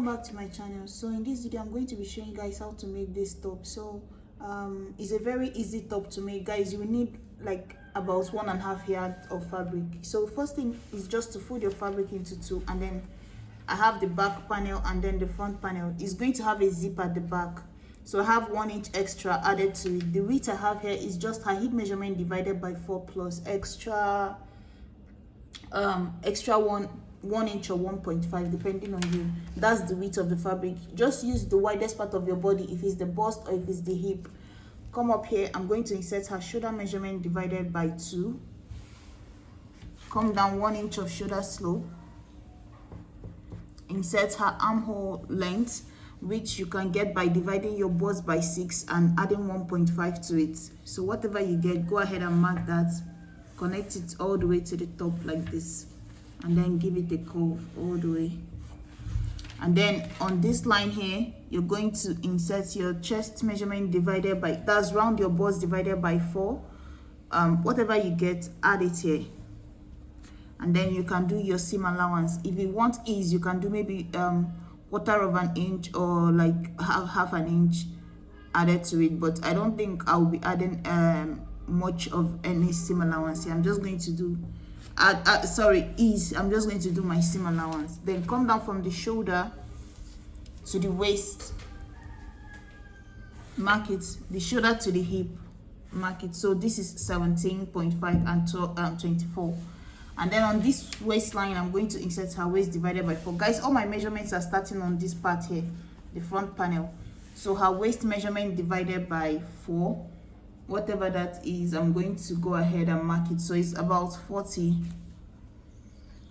welcome back to my channel. So in this video I'm going to be showing you guys how to make this top. So it's a very easy top to make, guys. You will need like about 1.5 yards of fabric. So first thing is just to fold your fabric into two, and then I have the back panel and then the front panel. It's going to have a zip at the back, so I have 1 inch extra added to it. The width I have here is just her hip measurement divided by 4 plus extra 1 inch or 1.5 depending on you. That's the width of the fabric. Just use the widest part of your body if it's the bust or if it's the hip. Come up here, I'm going to insert her shoulder measurement divided by 2. Come down 1 inch of shoulder slope. Insert her armhole length, which you can get by dividing your bust by 6 and adding 1.5 to it. So whatever you get, go ahead and mark that. Connect it all the way to the top like this, and then give it a curve all the way. And then on this line here, you're going to insert your chest measurement divided by, that's round your bust divided by 4. Whatever you get, add it here. And then you can do your seam allowance. If you want ease, you can do maybe 1/4 of an inch or like half an inch added to it. But I don't think I'll be adding much of any seam allowance here. I'm just going to do ease. I'm just going to do my seam allowance. Then come down from the shoulder to the waist, mark it. The shoulder to the hip, mark it. So this is 17.5 and 24. And then on this waistline, I'm going to insert her waist divided by 4. Guys, all my measurements are starting on this part here, the front panel. So her waist measurement divided by 4, whatever that is, I'm going to go ahead and mark it. So it's about 40.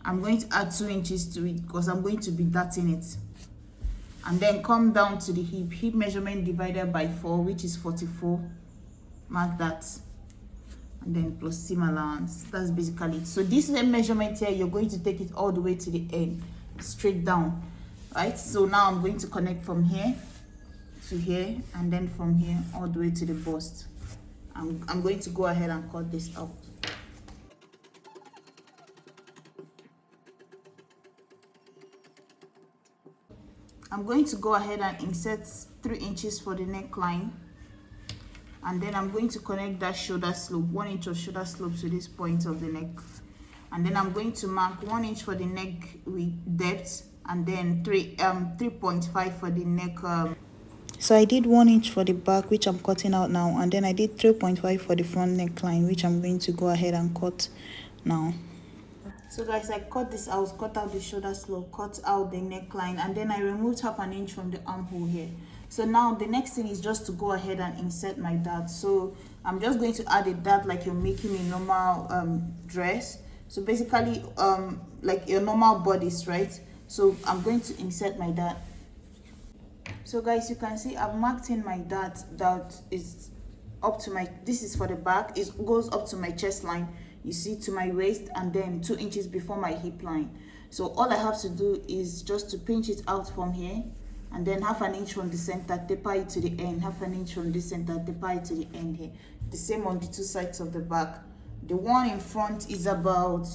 I'm going to add 2 inches to it because I'm going to be darting it. And then come down to the hip measurement divided by 4, which is 44. Mark that. And then plus seam allowance. That's basically it. So this measurement here, you're going to take it all the way to the end, straight down, right? So now I'm going to connect from here to here, and then from here all the way to the bust. I'm going to go ahead and cut this out. I'm going to go ahead and insert 3 inches for the neckline, and then I'm going to connect that shoulder slope, 1 inch of shoulder slope to this point of the neck. And then I'm going to mark 1 inch for the neck with depth, and then 3.5 for the neck. So I did 1 inch for the back, which I'm cutting out now, and then I did 3.5 for the front neckline, which I'm going to go ahead and cut now. So guys, I cut this out, cut out the shoulder slope, cut out the neckline, and then I removed half an inch from the armhole here. So now the next thing is just to go ahead and insert my dart. So I'm just going to add a dart like you're making a normal dress. So basically like your normal bodice, right? So I'm going to insert my dart. So guys, you can see I've marked in my dart that is up to my, this is for the back, it goes up to my chest line, you see, to my waist, and then 2 inches before my hip line. So all I have to do is just to pinch it out from here, and then half an inch from the center, taper it to the end, half an inch from the center, taper it to the end here. The same on the 2 sides of the back. The one in front is about,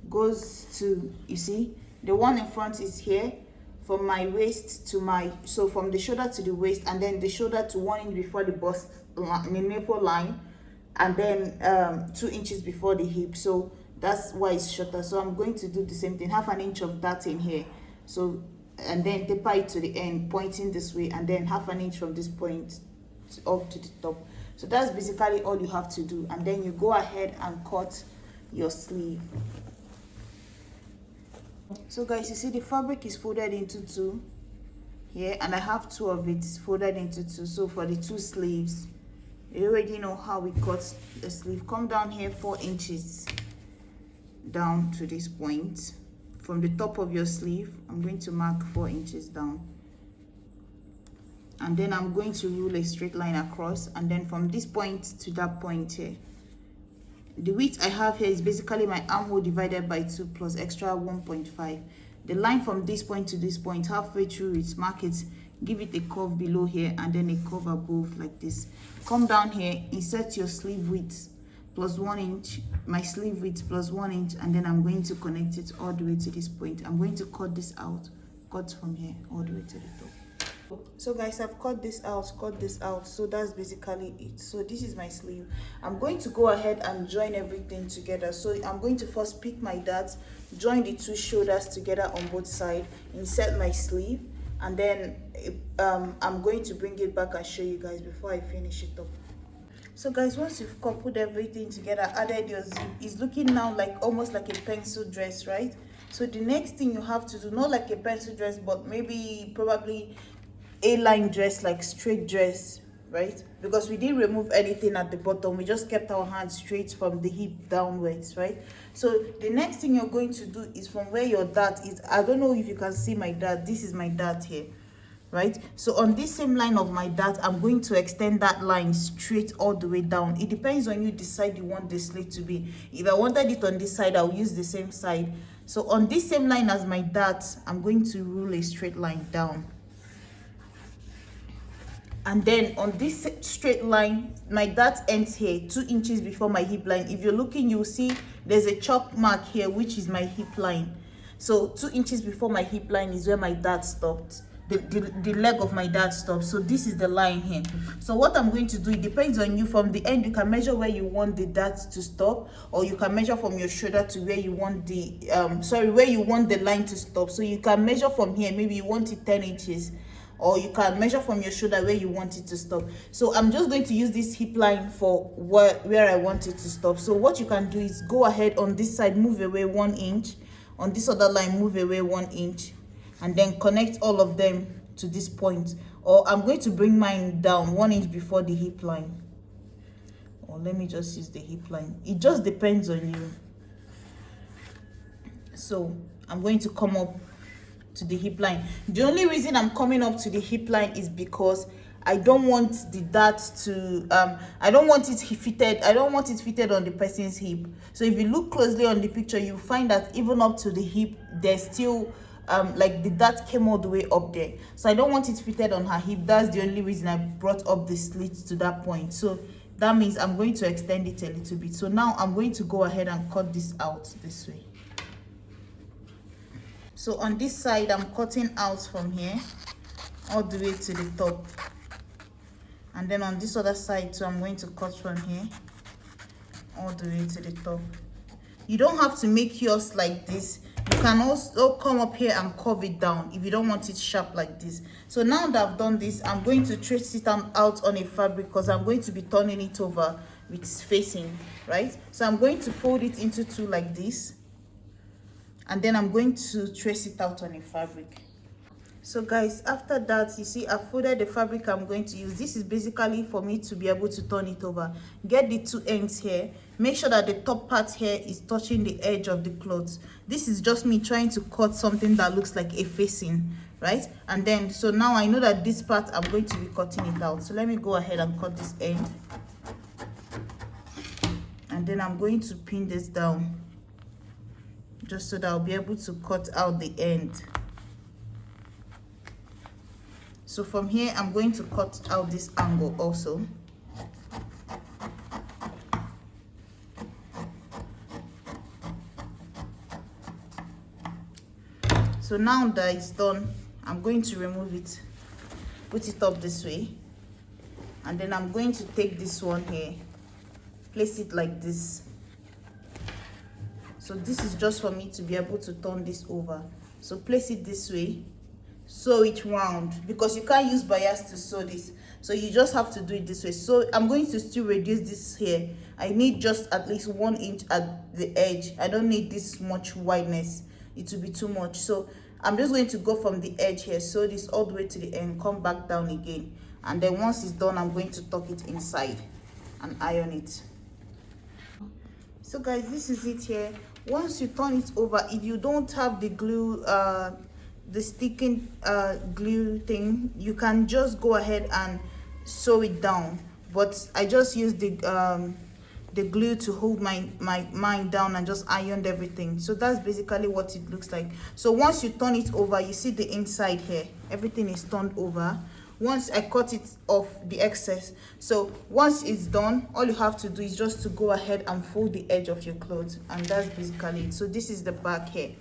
goes to, you see, the one in front is here, from my waist to my, so from the shoulder to the waist, and then the shoulder to 1 inch before the bust, the nipple line, and then 2 inches before the hip. So that's why it's shorter. So I'm going to do the same thing, half an inch of that in here. So, and then taper it to the end, pointing this way, and then half an inch from this point up to the top. So that's basically all you have to do. And then you go ahead and cut your sleeve. So guys, you see the fabric is folded into 2 here, and I have 2 of it folded into 2. So for the 2 sleeves, you already know how we cut the sleeve. Come down here 4 inches down to this point. From the top of your sleeve, I'm going to mark 4 inches down, and then I'm going to rule a straight line across, and then from this point to that point here, the width I have here is basically my armhole divided by 2 plus extra 1.5. The line from this point to this point, halfway through it, mark it, give it a curve below here, and then a curve above like this. Come down here, insert your sleeve width plus 1 inch, my sleeve width plus 1 inch, and then I'm going to connect it all the way to this point. I'm going to cut this out cut from here all the way to the top. So guys, I've cut this out, so that's basically it. So this is my sleeve. I'm going to go ahead and join everything together. So I'm going to first pick my darts, join the two shoulders together on both sides, insert my sleeve, and then I'm going to bring it back and show you guys before I finish it up. So guys, once you've coupled everything together, added your zip, it's looking now like almost like a pencil dress, right? So the next thing you have to do, not like a pencil dress, but maybe probably A-line dress, like straight dress, right? Because we didn't remove anything at the bottom, we just kept our hands straight from the hip downwards, right? So the next thing you're going to do is from where your dart is. I don't know if you can see my dart. This is my dart here, right? So on this same line of my dart, I'm going to extend that line straight all the way down. It depends on you decide you want the slit to be. If I wanted it on this side, I'll use the same side. So on this same line as my dart, I'm going to rule a straight line down. And then on this straight line, my dart ends here 2 inches before my hip line. If you're looking, you'll see there's a chalk mark here, which is my hip line. So 2 inches before my hip line is where my dart stopped. The leg of my dart stops. So this is the line here. So what I'm going to do, it depends on you. From the end, you can measure where you want the dart to stop, or you can measure from your shoulder to where you want the where you want the line to stop. So you can measure from here, maybe you want it 10 inches, or you can measure from your shoulder where you want it to stop. So I'm just going to use this hip line for where I want it to stop. So what you can do is go ahead on this side, move away 1 inch, on this other line move away 1 inch, and then connect all of them to this point. Or I'm going to bring mine down 1 inch before the hip line, or let me just use the hip line. It just depends on you. So I'm going to come up to the hip line. The only reason I'm coming up to the hip line is because I don't want the dart to I don't want it fitted on the person's hip. So if you look closely on the picture, you find that even up to the hip, there's still like the dart came all the way up there. So I don't want it fitted on her hip. That's the only reason I brought up the slit to that point. So that means I'm going to extend it a little bit. So now I'm going to go ahead and cut this out this way. So on this side, I'm cutting out from here all the way to the top. And then on this other side too, I'm going to cut from here all the way to the top. You don't have to make yours like this. You can also come up here and curve it down if you don't want it sharp like this. So now that I've done this, I'm going to trace it out on a fabric, because I'm going to be turning it over with facing, right? So I'm going to fold it into two like this, and then I'm going to trace it out on a fabric. So guys, after that, you see I folded the fabric I'm going to use. This is basically for me to be able to turn it over. Get the two ends here. Make sure that the top part here is touching the edge of the clothes. This is just me trying to cut something that looks like a facing, right? And then, so now I know that this part I'm going to be cutting it out. So let me go ahead and cut this end. And then I'm going to pin this down, just so that I'll be able to cut out the end. So from here, I'm going to cut out this angle also. So now that it's done, I'm going to remove it, put it up this way, and then I'm going to take this one here, place it like this. So this is just for me to be able to turn this over. So place it this way, sew it round, because you can't use bias to sew this, so you just have to do it this way. So I'm going to still reduce this here. I need just at least 1 inch at the edge. I don't need this much wideness, it will be too much. So I'm just going to go from the edge here, sew this all the way to the end, come back down again, and then once it's done, I'm going to tuck it inside and iron it. So guys, this is it here. Once you turn it over, if you don't have the glue, the sticking glue thing, you can just go ahead and sew it down, but I just used the glue to hold mine down and just ironed everything. So that's basically what it looks like. So once you turn it over, you see the inside here, everything is turned over. Once I cut it off the excess, so once it's done, all you have to do is just to go ahead and fold the edge of your clothes, and that's basically it. So this is the back here,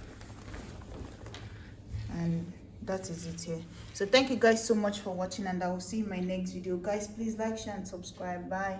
and that is it here. So thank you guys so much for watching, and I will see you in my next video. Guys, please like, share and subscribe. Bye.